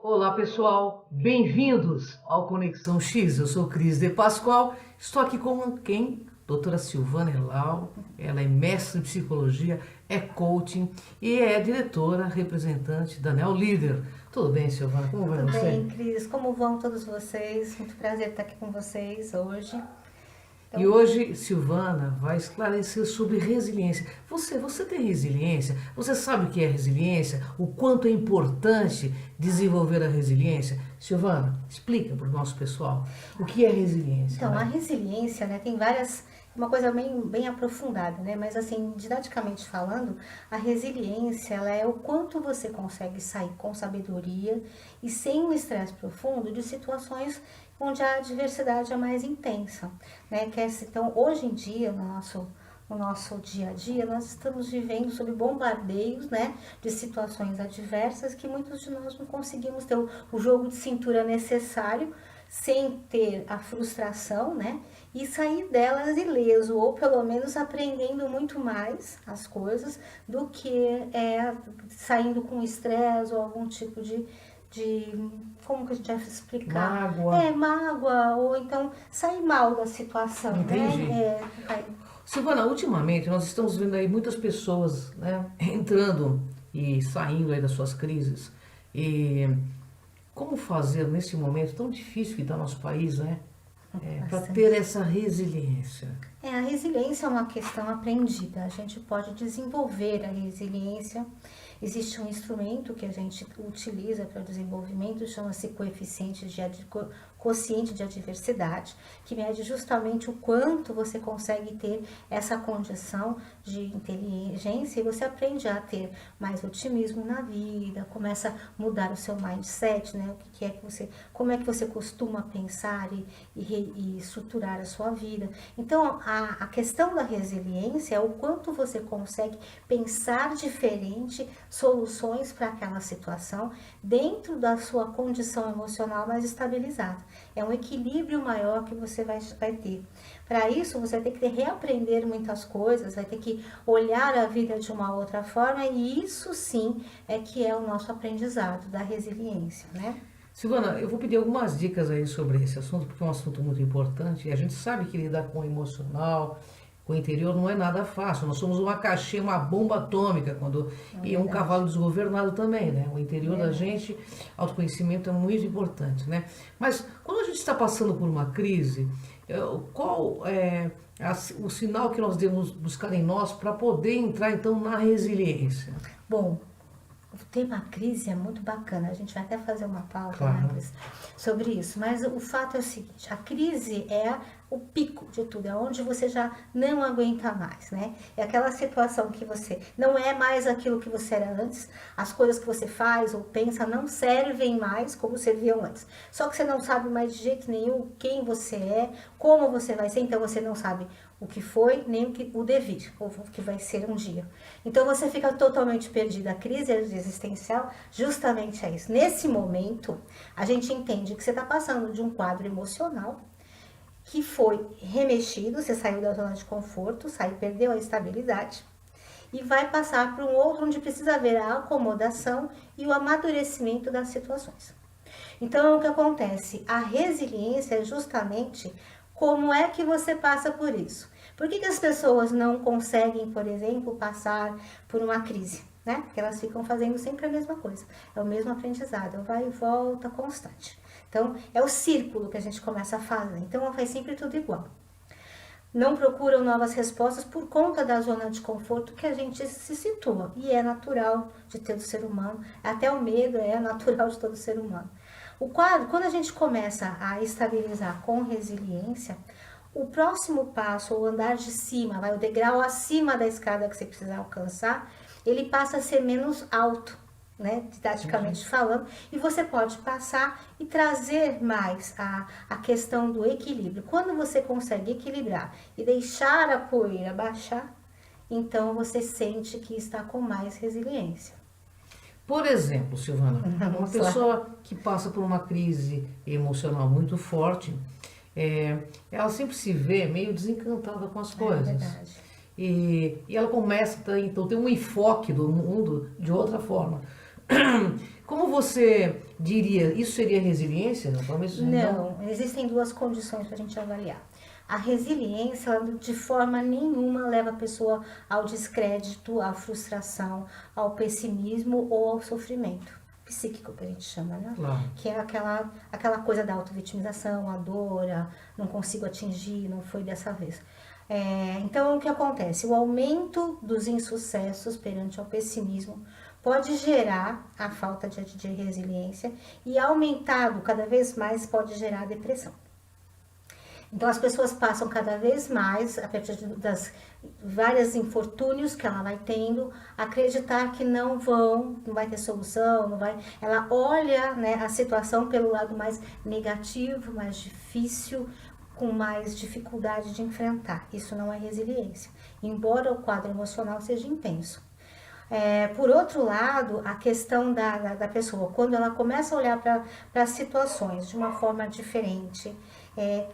Olá pessoal, bem-vindos ao Conexão X. Eu sou Cris de Pascoal, estou aqui com quem? Doutora Silvana Elau. Ela é mestre em psicologia, é coaching e é diretora representante da Neolíder. Tudo bem, Silvana? Como vai Tudo você? bem, Cris? Como vão todos vocês? Muito prazer estar aqui com vocês hoje. E Então, hoje Silvana vai esclarecer sobre resiliência. Você tem resiliência? Você sabe o que é resiliência? O quanto é importante desenvolver a resiliência? Silvana, explica para o nosso pessoal o que é resiliência, então, a né? resiliência, né, tem várias, uma coisa bem aprofundada, né? Mas assim, didaticamente falando, a resiliência, ela é o quanto você consegue sair com sabedoria e sem um estresse profundo de situações onde a adversidade é mais intensa, né? Então, hoje em dia, no nosso dia a dia, nós estamos vivendo sob bombardeios, né, de situações adversas que muitos de nós não conseguimos ter o jogo de cintura necessário sem ter a frustração, né, e sair delas ileso, ou pelo menos aprendendo muito mais as coisas do que saindo com estresse ou algum tipo de como que a gente vai explicar? Mágoa. Mágoa, ou então sair mal da situação, Entendi. né? Silvana, ultimamente nós estamos vendo aí muitas pessoas, né, entrando e saindo aí das suas crises. E como fazer nesse momento tão difícil que está nosso país, né, para ter Bastante. essa resiliência? A resiliência é uma questão aprendida. A gente pode desenvolver a resiliência. Existe um instrumento que a gente utiliza para o desenvolvimento, chama-se quociente de adversidade, que mede justamente o quanto você consegue ter essa condição de inteligência e você aprende a ter mais otimismo na vida, começa a mudar o seu mindset, né? Como é que você costuma pensar e estruturar a sua vida. Então, a questão da resiliência é o quanto você consegue pensar diferente, soluções para aquela situação dentro da sua condição emocional mais estabilizada. É um equilíbrio maior que você vai ter. Para isso, você vai ter que reaprender muitas coisas, vai ter que olhar a vida de uma outra forma, e isso sim é que é o nosso aprendizado da resiliência, né? Silvana, eu vou pedir algumas dicas aí sobre esse assunto, porque é um assunto muito importante e a gente sabe que lidar com o emocional, com o interior não é nada fácil. Nós somos uma caixinha, uma bomba atômica É e um verdade. cavalo desgovernado também, né? O É interior da verdade. gente, autoconhecimento é muito importante, né? Mas quando a gente está passando por uma crise, qual é o sinal que nós devemos buscar em nós para poder entrar então na resiliência? Bom, o tema crise é muito bacana, a gente vai até fazer uma pauta, né, Claro. Cris, sobre isso, mas o fato é o seguinte, a crise é o pico de tudo, é onde você já não aguenta mais, né? É aquela situação que você não é mais aquilo que você era antes, as coisas que você faz ou pensa não servem mais como serviam antes. Só que você não sabe mais de jeito nenhum quem você é, como você vai ser, então você não sabe o que foi, nem o devir, ou o que vai ser um dia. Então você fica totalmente perdido. A crise existencial justamente é isso. Nesse momento, a gente entende que você está passando de um quadro emocional que foi remexido, você saiu da zona de conforto, perdeu a estabilidade e vai passar para um outro onde precisa haver a acomodação e o amadurecimento das situações. Então, o que acontece? A resiliência é justamente como é que você passa por isso. Por que as pessoas não conseguem, por exemplo, passar por uma crise? Né? Porque elas ficam fazendo sempre a mesma coisa. É o mesmo aprendizado, vai e volta constante. Então, é o círculo que a gente começa a fazer. Então, faz sempre tudo igual. Não procuram novas respostas por conta da zona de conforto que a gente se situa. E é natural de todo ser humano. Até o medo é natural de todo ser humano. O quadro, quando a gente começa a estabilizar com resiliência, o próximo passo, o andar de cima, o degrau acima da escada que você precisa alcançar, ele passa a ser menos alto, né, didaticamente falando, e você pode passar e trazer mais a questão do equilíbrio. Quando você consegue equilibrar e deixar a poeira baixar, então você sente que está com mais resiliência. Por exemplo, Silvana, uma Vamos lá. pessoa que passa por uma crise emocional muito forte, ela sempre se vê meio desencantada com as É coisas. verdade. E ela começa a então, ter um enfoque do mundo de outra forma. Como você diria, isso seria resiliência? Não, existem duas condições para a gente avaliar. A resiliência, ela, de forma nenhuma, leva a pessoa ao descrédito, à frustração, ao pessimismo ou ao sofrimento psíquico, que a gente chama, né? Claro. Que é aquela coisa da autovitimização, a dor, não consigo atingir, não foi dessa vez. Então, o que acontece? O aumento dos insucessos perante ao pessimismo pode gerar a falta de resiliência e aumentado cada vez mais pode gerar depressão. Então as pessoas passam cada vez mais, a partir das vários infortúnios que ela vai tendo, a acreditar que não vai ter solução, não vai. Ela olha, né, a situação pelo lado mais negativo, mais difícil, com mais dificuldade de enfrentar. Isso não é resiliência, embora o quadro emocional seja intenso. Por outro lado, a questão da pessoa, quando ela começa a olhar para as situações de uma forma diferente,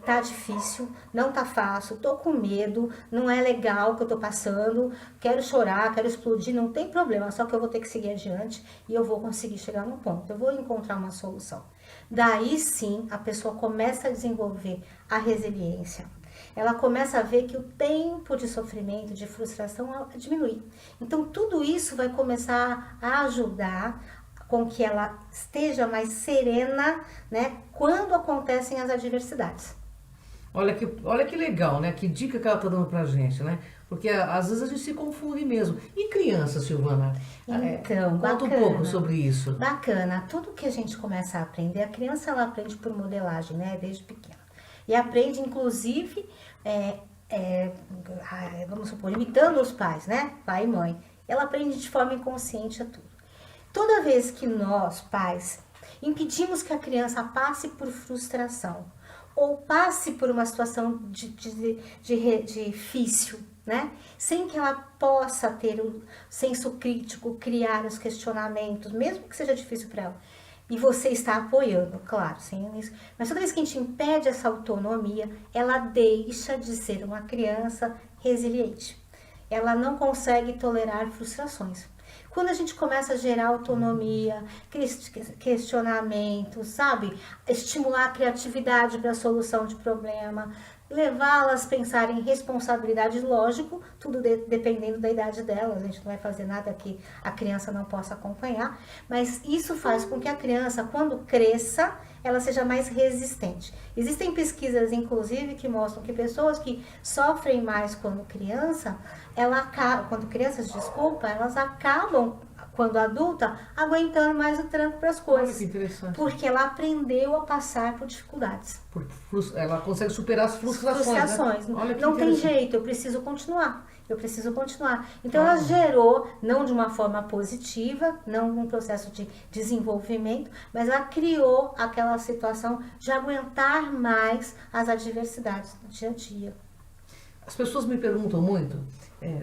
tá difícil, não tá fácil, tô com medo, não é legal o que eu tô passando, quero chorar, quero explodir, não tem problema, só que eu vou ter que seguir adiante e eu vou conseguir chegar num ponto, eu vou encontrar uma solução. Daí sim, a pessoa começa a desenvolver a resiliência. Ela começa a ver que o tempo de sofrimento, de frustração diminui. Então, tudo isso vai começar a ajudar com que ela esteja mais serena, né, quando acontecem as adversidades. Olha que legal, né? Que dica que ela está dando pra gente, né? Porque às vezes a gente se confunde mesmo. E criança, Silvana? Então, conta bacana, um pouco sobre isso. Bacana. Tudo que a gente começa a aprender, a criança ela aprende por modelagem, né? Desde pequena. E aprende, inclusive, vamos supor, imitando os pais, né? Pai e mãe. Ela aprende de forma inconsciente a tudo. Toda vez que nós, pais, impedimos que a criança passe por frustração ou passe por uma situação difícil, né? Sem que ela possa ter o senso crítico, criar os questionamentos, mesmo que seja difícil para ela. E você está apoiando, claro, sem isso. Mas toda vez que a gente impede essa autonomia, ela deixa de ser uma criança resiliente. Ela não consegue tolerar frustrações. Quando a gente começa a gerar autonomia, questionamentos, sabe? Estimular a criatividade para a solução de problema, levá-las a pensar em responsabilidade, lógico, tudo dependendo da idade delas. A gente não vai fazer nada que a criança não possa acompanhar, mas isso faz com que a criança, quando cresça, ela seja mais resistente. Existem pesquisas, inclusive, que mostram que pessoas que sofrem mais quando crianças, elas acabam, quando adulta, aguentando mais o tranco para as coisas. Olha que interessante. Porque ela aprendeu a passar por dificuldades. Ela consegue superar as frustrações. Né? Olha que não tem jeito, eu preciso continuar. Então ela gerou, não de uma forma positiva, não num processo de desenvolvimento, mas ela criou aquela situação de aguentar mais as adversidades do dia a dia. As pessoas me perguntam muito,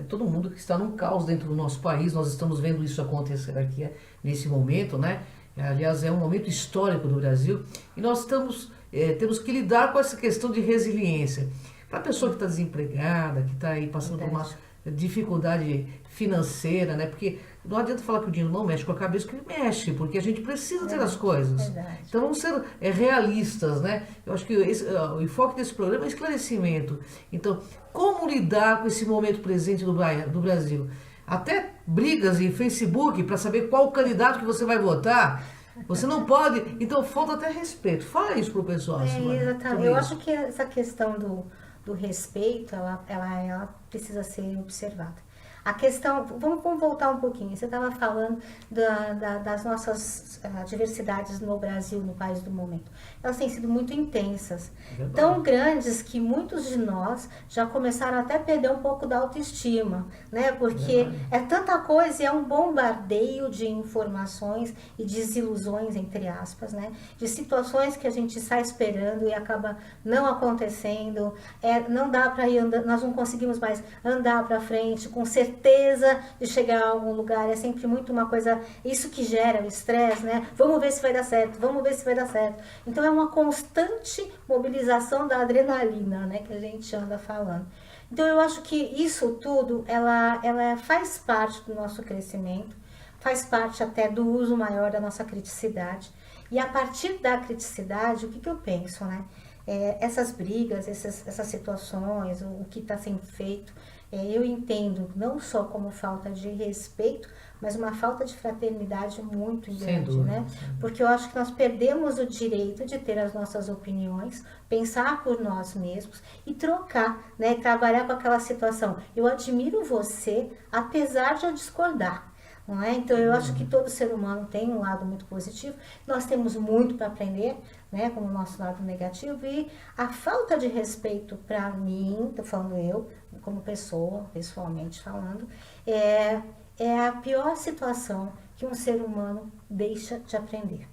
todo mundo que está num caos dentro do nosso país, nós estamos vendo isso acontecer aqui nesse momento, né? Aliás, é um momento histórico do Brasil e nós temos que lidar com essa questão de resiliência. Para a pessoa que está desempregada, que está aí passando por uma dificuldade financeira, né? Porque não adianta falar que o dinheiro não mexe com a cabeça, que ele mexe, porque a gente precisa ter as coisas. Verdade. Então vamos ser realistas, né? Eu acho que o enfoque desse programa é esclarecimento. Então, como lidar com esse momento presente do Brasil? Até brigas em Facebook para saber qual candidato que você vai votar. Você não pode, então falta até respeito. Fala isso pro pessoal. Exatamente. Eu acho que essa questão do respeito, ela precisa ser observada. A questão, vamos voltar um pouquinho, você estava falando das nossas diversidades no Brasil, no país do momento. Elas têm sido muito intensas, tão grandes que muitos de nós já começaram até a perder um pouco da autoestima, né? Porque é tanta coisa e é um bombardeio de informações e desilusões, entre aspas, né? De situações que a gente está esperando e acaba não acontecendo, não dá para ir andando, nós não conseguimos mais andar para frente com certeza de chegar a algum lugar, é sempre muito uma coisa, isso que gera o estresse, né? Vamos ver se vai dar certo, vamos ver se vai dar certo. Então é uma constante mobilização da adrenalina, né, que a gente anda falando. Então eu acho que isso tudo, ela faz parte do nosso crescimento, faz parte até do uso maior da nossa criticidade. E a partir da criticidade, o que eu penso, né? Essas brigas, essas situações, o que está sendo feito, eu entendo não só como falta de respeito, mas uma falta de fraternidade muito grande, né? Porque eu acho que nós perdemos o direito de ter as nossas opiniões, pensar por nós mesmos e trocar, né? Trabalhar com aquela situação. Eu admiro você, apesar de eu discordar. Não é? Então eu acho que todo ser humano tem um lado muito positivo, nós temos muito para aprender, né, como o nosso lado negativo, e a falta de respeito para mim, tô falando eu, como pessoa, pessoalmente falando, é a pior situação que um ser humano deixa de aprender.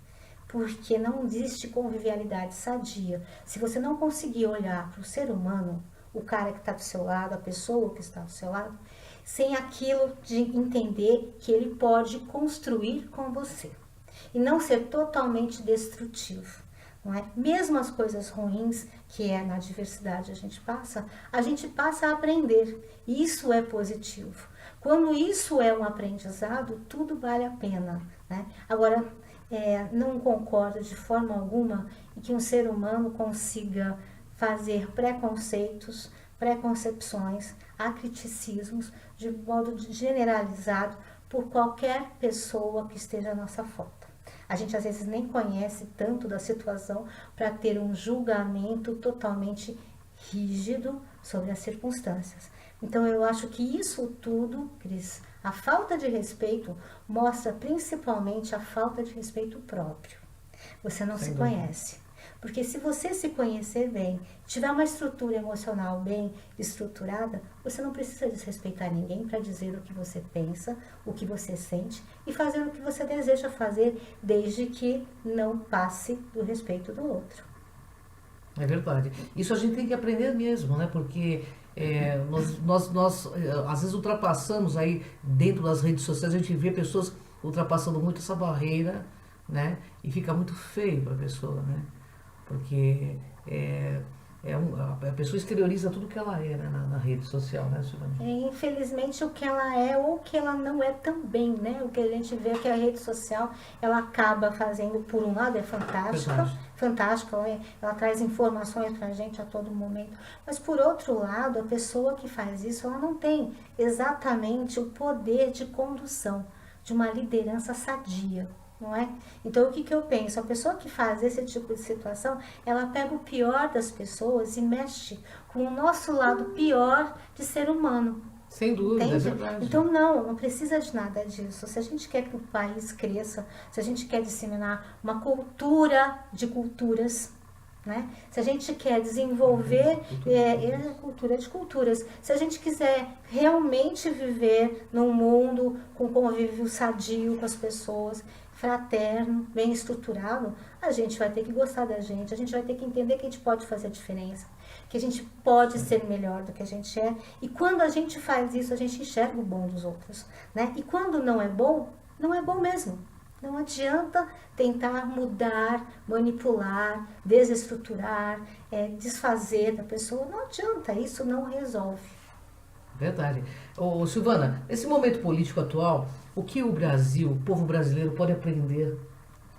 Porque não existe convivialidade sadia. Se você não conseguir olhar para o ser humano, o cara que está do seu lado, a pessoa que está do seu lado, sem aquilo de entender que ele pode construir com você e não ser totalmente destrutivo, não é? Mesmo as coisas ruins que na diversidade a gente passa a aprender, e isso é positivo. Quando isso é um aprendizado, tudo vale a pena, né? Agora, não concordo de forma alguma em que um ser humano consiga fazer preconceitos, preconcepções, acriticismos de modo generalizado por qualquer pessoa que esteja à nossa volta. A gente às vezes nem conhece tanto da situação para ter um julgamento totalmente rígido sobre as circunstâncias. Então eu acho que isso tudo, Cris, a falta de respeito mostra principalmente a falta de respeito próprio. Você não se conhece. Porque se você se conhecer bem, tiver uma estrutura emocional bem estruturada, você não precisa desrespeitar ninguém para dizer o que você pensa, o que você sente e fazer o que você deseja fazer, desde que não passe do respeito do outro. É verdade. Isso a gente tem que aprender mesmo, né? Porque nós às vezes ultrapassamos aí dentro das redes sociais, a gente vê pessoas ultrapassando muito essa barreira, né? E fica muito feio para a pessoa, né? Porque a pessoa exterioriza tudo que ela é, né, na rede social, né, Silvana? Infelizmente, o que ela é ou o que ela não é também, né? O que a gente vê é que a rede social, ela acaba fazendo, por um lado, é fantástica, ela traz informações pra gente a todo momento, mas por outro lado, a pessoa que faz isso, ela não tem exatamente o poder de condução, de uma liderança sadia. Não é? Então o que eu penso? A pessoa que faz esse tipo de situação, ela pega o pior das pessoas e mexe com o nosso lado pior de ser humano. Sem dúvida, entende? É verdade. Então não precisa de nada disso. Se a gente quer que o país cresça, se a gente quer disseminar uma cultura de culturas, né? Se a gente quer desenvolver cultura de culturas, se a gente quiser realmente viver num mundo com convívio sadio com as pessoas, fraterno, bem estruturado, a gente vai ter que gostar da gente, a gente vai ter que entender que a gente pode fazer a diferença, que a gente pode ser melhor do que a gente é, e quando a gente faz isso, a gente enxerga o bom dos outros, né? E quando não é bom mesmo. Não adianta tentar mudar, manipular, desestruturar, desfazer da pessoa, não adianta, isso não resolve. Verdade. Ô, Silvana, nesse momento político atual, o que o Brasil, o povo brasileiro pode aprender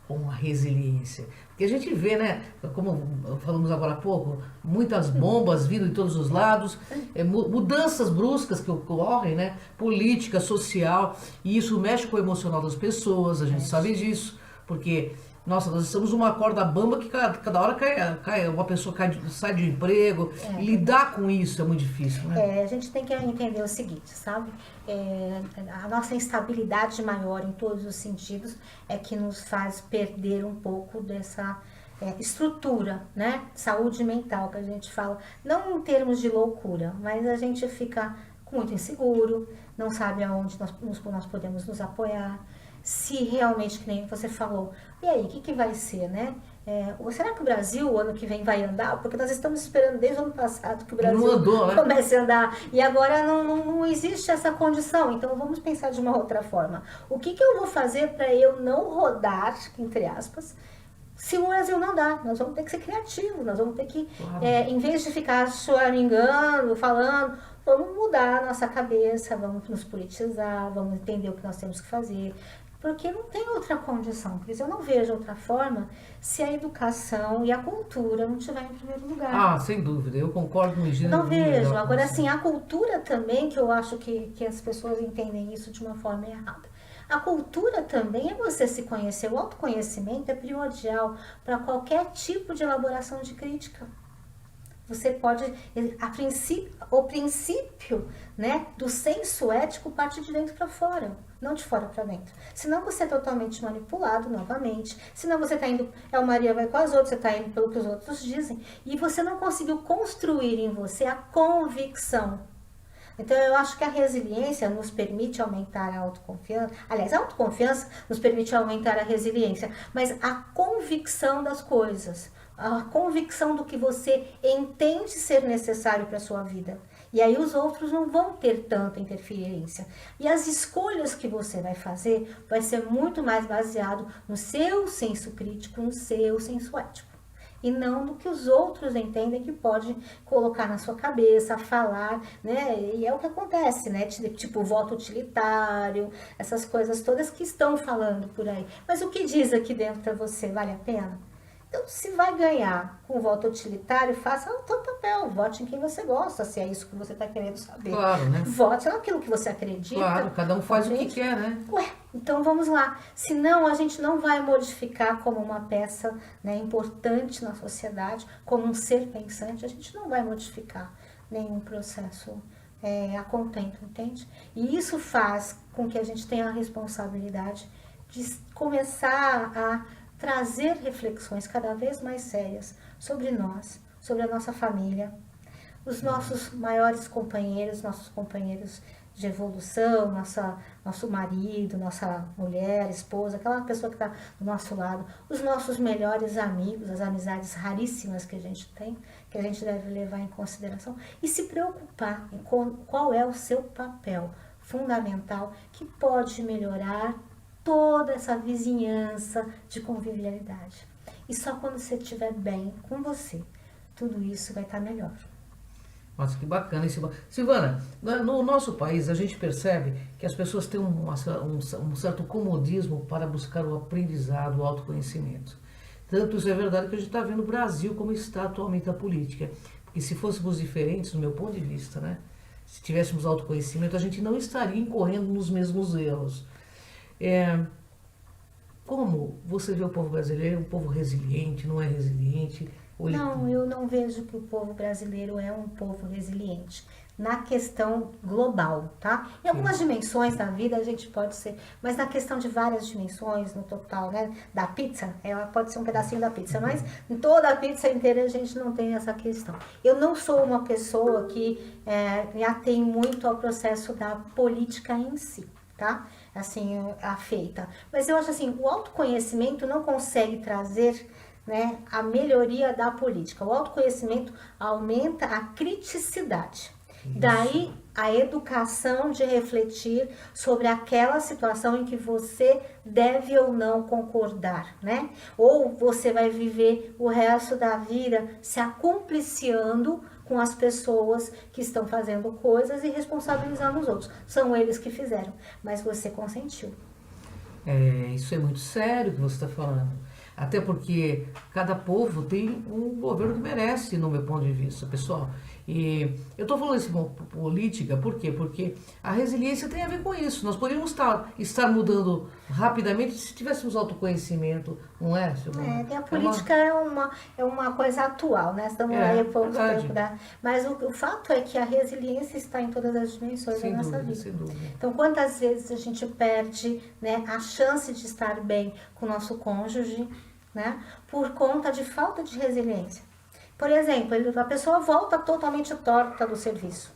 com a resiliência? Porque a gente vê, né, como falamos agora há pouco, muitas bombas vindo de todos os lados, mudanças bruscas que ocorrem, né, política, social, e isso mexe com o emocional das pessoas, a gente sabe disso, porque... Nossa, nós estamos numa corda bamba que cada hora uma pessoa sai de emprego. E lidar com isso é muito difícil, né? A gente tem que entender o seguinte, sabe? A nossa instabilidade maior em todos os sentidos é que nos faz perder um pouco dessa estrutura, né? Saúde mental que a gente fala. Não em termos de loucura, mas a gente fica muito inseguro, não sabe aonde nós podemos nos apoiar. Se realmente, que nem você falou, e aí, o que vai ser, né? Ou será que o Brasil, o ano que vem, vai andar? Porque nós estamos esperando desde o ano passado que o Brasil comece a andar. E agora não existe essa condição. Então, vamos pensar de uma outra forma. O que eu vou fazer para eu não rodar, entre aspas, se o Brasil não dá? Nós vamos ter que ser criativos. Nós vamos ter que, em vez de ficar choramingando, falando... vamos mudar a nossa cabeça, vamos nos politizar, vamos entender o que nós temos que fazer, porque não tem outra condição, Cris. Eu não vejo outra forma se a educação e a cultura não estiver em primeiro lugar. Ah, sem dúvida, eu concordo com o gênero. Não vejo. Agora, assim, a cultura também, que eu acho que as pessoas entendem isso de uma forma errada. A cultura também é você se conhecer. O autoconhecimento é primordial para qualquer tipo de elaboração de crítica. Você pode, o princípio, né, do senso ético parte de dentro para fora, não de fora para dentro. Senão você é totalmente manipulado novamente, senão você está indo, o Maria vai com as outras, você está indo pelo que os outros dizem, e você não conseguiu construir em você a convicção. Então, eu acho que a resiliência nos permite aumentar a autoconfiança. Aliás, a autoconfiança nos permite aumentar a resiliência, mas a convicção das coisas, a convicção do que você entende ser necessário para a sua vida. E aí os outros não vão ter tanta interferência. E as escolhas que você vai fazer vai ser muito mais baseado no seu senso crítico, no seu senso ético. E não do que os outros entendem que pode colocar na sua cabeça, falar, né? E é o que acontece, né? Tipo, voto utilitário, essas coisas todas que estão falando por aí. Mas o que diz aqui dentro para você, vale a pena? Então, se vai ganhar com voto utilitário, faça o seu papel, vote em quem você gosta, se é isso que você está querendo saber. Claro, né? Vote naquilo que você acredita. Claro, cada um faz o que quer, né? Ué, então vamos lá. Senão a gente não vai modificar como uma peça, né, importante na sociedade, como um ser pensante, a gente não vai modificar nenhum processo a contento, entende? E isso faz com que a gente tenha a responsabilidade de começar a trazer reflexões cada vez mais sérias sobre nós, sobre a nossa família, os nossos maiores companheiros, nossos companheiros de evolução, nosso marido, nossa mulher, esposa, aquela pessoa que está do nosso lado, os nossos melhores amigos, as amizades raríssimas que a gente tem, que a gente deve levar em consideração e se preocupar em qual é o seu papel fundamental que pode melhorar toda essa vizinhança de convivialidade. E só quando você estiver bem com você, tudo isso vai estar melhor. Nossa, que bacana, hein, Silvana? Silvana, no nosso país a gente percebe que as pessoas têm um certo comodismo para buscar o aprendizado, o autoconhecimento. Tanto isso é verdade que a gente está vendo o Brasil como está atualmente a política. Porque se fôssemos diferentes, do meu ponto de vista, né? Se tivéssemos autoconhecimento, a gente não estaria incorrendo nos mesmos erros. Como você vê o povo brasileiro, um povo resiliente, não é resiliente? Não, eu não vejo que o povo brasileiro é um povo resiliente na questão global, tá? Em algumas dimensões da vida a gente pode ser, mas na questão de várias dimensões, no total, né? Da pizza, ela pode ser um pedacinho da pizza, mas em toda a pizza inteira a gente não tem essa questão. Eu não sou uma pessoa que me atém muito ao processo da política em si, tá? Assim, afeita. Mas eu acho assim, o autoconhecimento não consegue trazer, né, a melhoria da política. O autoconhecimento aumenta a criticidade. Isso. Daí a educação de refletir sobre aquela situação em que você deve ou não concordar, né? Ou você vai viver o resto da vida se acumpliciando com as pessoas que estão fazendo coisas e responsabilizando os outros. São eles que fizeram, mas você consentiu. Isso é muito sério que você está falando. Até porque cada povo tem um governo que merece, no meu ponto de vista, pessoal. E eu estou falando isso com política, por quê? Porque a resiliência tem a ver com isso. Nós poderíamos estar mudando rapidamente se tivéssemos autoconhecimento, não é? E a política é uma coisa atual, né? Estamos aí há pouco tempo. Mas o fato é que a resiliência está em todas as dimensões da nossa vida. Sem dúvida. Então, quantas vezes a gente perde, né, a chance de estar bem com o nosso cônjuge, né, por conta de falta de resiliência? Por exemplo, a pessoa volta totalmente torta do serviço,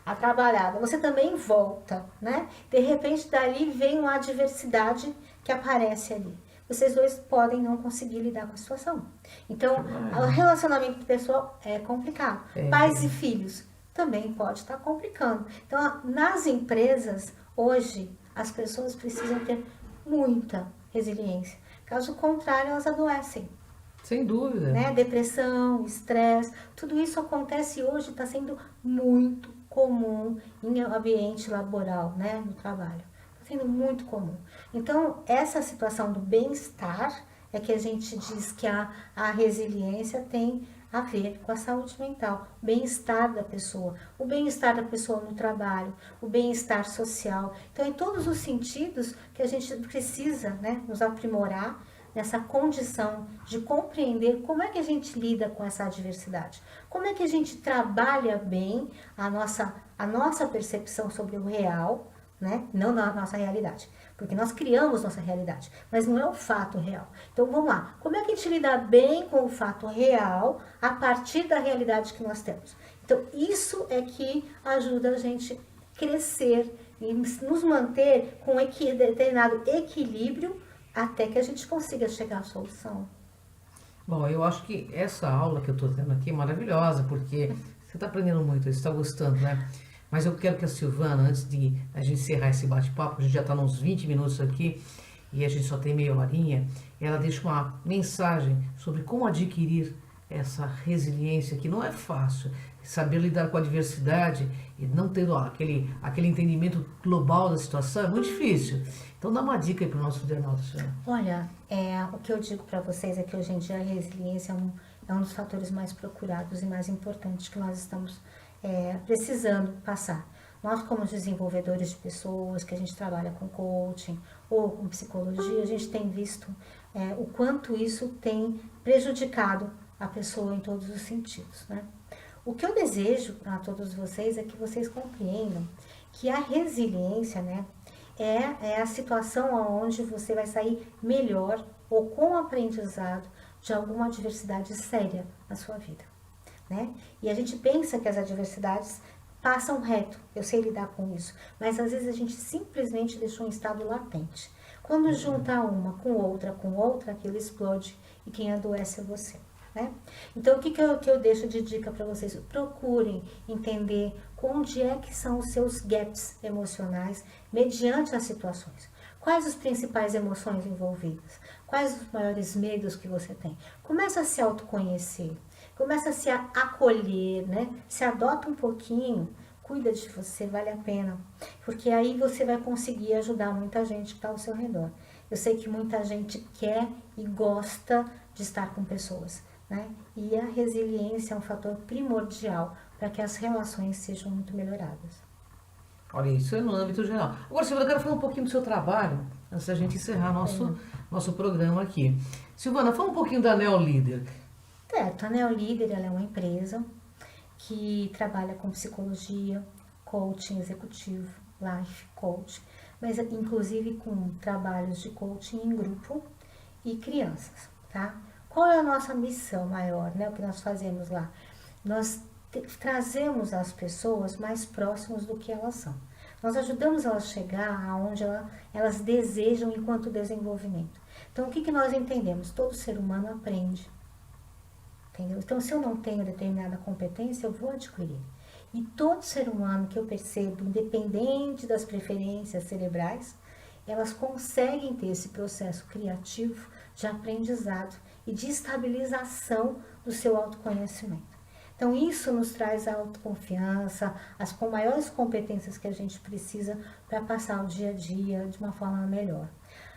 atrabalhada. Você também volta, né? De repente, dali vem uma adversidade que aparece ali. Vocês dois podem não conseguir lidar com a situação. Então, o relacionamento pessoal é complicado. Pais e filhos também pode estar complicando. Então, nas empresas, hoje, as pessoas precisam ter muita resiliência. Caso contrário, elas adoecem. Sem dúvida. Né? Depressão, estresse, tudo isso acontece hoje, está sendo muito comum em ambiente laboral, né, no trabalho. Está sendo muito comum. Então, essa situação do bem-estar é que a gente diz que a resiliência tem a ver com a saúde mental, o bem-estar da pessoa, o bem-estar da pessoa no trabalho, o bem-estar social. Então, em todos os sentidos que a gente precisa, né, nos aprimorar nessa condição de compreender como é que a gente lida com essa adversidade, como é que a gente trabalha bem a nossa percepção sobre o real, né, não na nossa realidade. Porque nós criamos nossa realidade, mas não é o fato real. Então vamos lá, como é que a gente lida bem com o fato real a partir da realidade que nós temos? Então isso é que ajuda a gente crescer e nos manter com determinado equilíbrio até que a gente consiga chegar à solução. Bom, eu acho que essa aula que eu estou tendo aqui é maravilhosa, porque você está aprendendo muito, você está gostando, né? Mas eu quero que a Silvana, antes de a gente encerrar esse bate-papo, a gente já está nos 20 minutos aqui e a gente só tem meia horinha, ela deixa uma mensagem sobre como adquirir essa resiliência, que não é fácil, saber lidar com a adversidade e não ter aquele entendimento global da situação é muito difícil. Então dá uma dica aí para o nosso internauta, senhora. Olha, o que eu digo para vocês é que hoje em dia a resiliência é um dos fatores mais procurados e mais importantes que nós estamos precisando passar. Nós, como desenvolvedores de pessoas, que a gente trabalha com coaching ou com psicologia, a gente tem visto o quanto isso tem prejudicado a pessoa em todos os sentidos, né? O que eu desejo a todos vocês é que vocês compreendam que a resiliência, né, é a situação onde você vai sair melhor ou com aprendizado de alguma adversidade séria na sua vida, né? E a gente pensa que as adversidades passam reto, eu sei lidar com isso, mas às vezes a gente simplesmente deixou um estado latente. Quando junta uma com outra, aquilo explode e quem adoece é você, né? Então, o que eu deixo de dica para vocês? Procurem entender onde é que são os seus gaps emocionais mediante as situações. Quais as principais emoções envolvidas? Quais os maiores medos que você tem? Começa a se autoconhecer, começa a se acolher, né? Se adota um pouquinho, cuida de você, vale a pena. Porque aí você vai conseguir ajudar muita gente que está ao seu redor. Eu sei que muita gente quer e gosta de estar com pessoas, né? E a resiliência é um fator primordial para que as relações sejam muito melhoradas. Olha, isso é no âmbito geral. Agora, Silvana, eu quero falar um pouquinho do seu trabalho, antes da gente encerrar nosso programa aqui. Silvana, fala um pouquinho da Neolíder. Certo, a Neolíder ela é uma empresa que trabalha com psicologia, coaching executivo, life coaching, mas inclusive com trabalhos de coaching em grupo e crianças, tá? Qual é a nossa missão maior, né? O que nós fazemos lá? Nós trazemos as pessoas mais próximas do que elas são. Nós ajudamos elas a chegar aonde elas desejam enquanto desenvolvimento. Então, o que nós entendemos? Todo ser humano aprende. Entendeu? Então, se eu não tenho determinada competência, eu vou adquirir. E todo ser humano que eu percebo, independente das preferências cerebrais, elas conseguem ter esse processo criativo de aprendizado e de estabilização do seu autoconhecimento. Então, isso nos traz a autoconfiança, as maiores competências que a gente precisa para passar o dia a dia de uma forma melhor.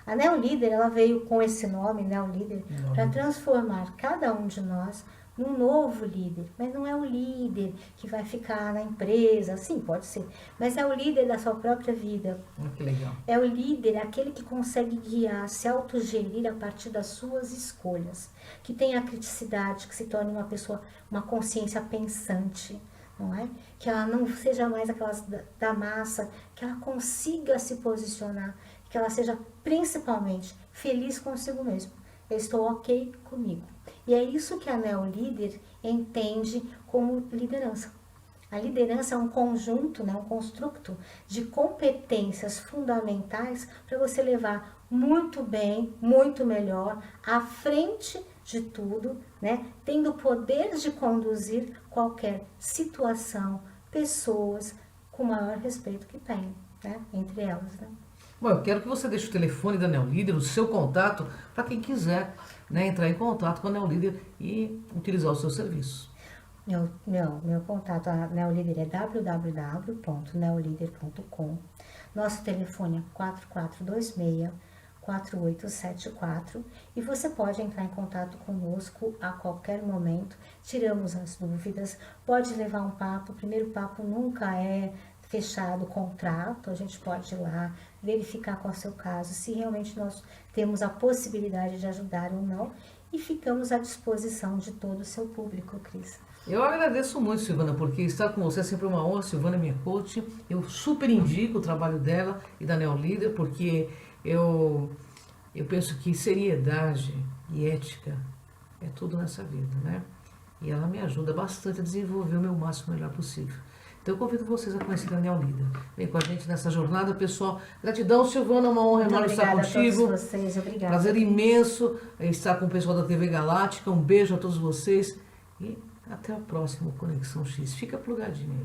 A Neolíder, ela veio com esse nome, Neolíder, para transformar cada um de nós num novo líder. Mas não é o líder que vai ficar na empresa, sim, pode ser, mas é o líder da sua própria vida. Que legal. É o líder, aquele que consegue guiar, se autogerir a partir das suas escolhas, que tem a criticidade, que se torne uma pessoa, uma consciência pensante, não é? Que ela não seja mais aquelas da massa, que ela consiga se posicionar, que ela seja principalmente feliz consigo mesma. Eu estou ok comigo. E é isso que a Neolíder entende como liderança. A liderança é um conjunto, né, um construto de competências fundamentais para você levar muito bem, muito melhor, à frente de tudo, né, tendo o poder de conduzir qualquer situação, pessoas, com o maior respeito que tem, né, entre elas, né. Bom, eu quero que você deixe o telefone da Neolíder, o seu contato, para quem quiser, né, entrar em contato com a Neolíder e utilizar o seu serviço. Meu contato, a Neolider é www.neolider.com. Nosso telefone é 4426-4874 e você pode entrar em contato conosco a qualquer momento. Tiramos as dúvidas, pode levar um papo. O primeiro papo nunca é fechado contrato, a gente pode ir lá verificar qual é o seu caso, se realmente nós temos a possibilidade de ajudar ou não, e ficamos à disposição de todo o seu público, Cris. Eu agradeço muito, Silvana, porque estar com você é sempre uma honra. Silvana é minha coach. Eu super indico o trabalho dela e da Neolider, porque eu penso que seriedade e ética é tudo nessa vida, né? E ela me ajuda bastante a desenvolver o meu máximo melhor possível. Então eu convido vocês a conhecer a Neolider. Vem com a gente nessa jornada, pessoal. Gratidão, Silvana, uma honra enorme estar contigo. A todos vocês, obrigada. Prazer imenso estar com o pessoal da TV Galáctica. Um beijo a todos vocês e até o próximo Conexão X. Fica plugadinho.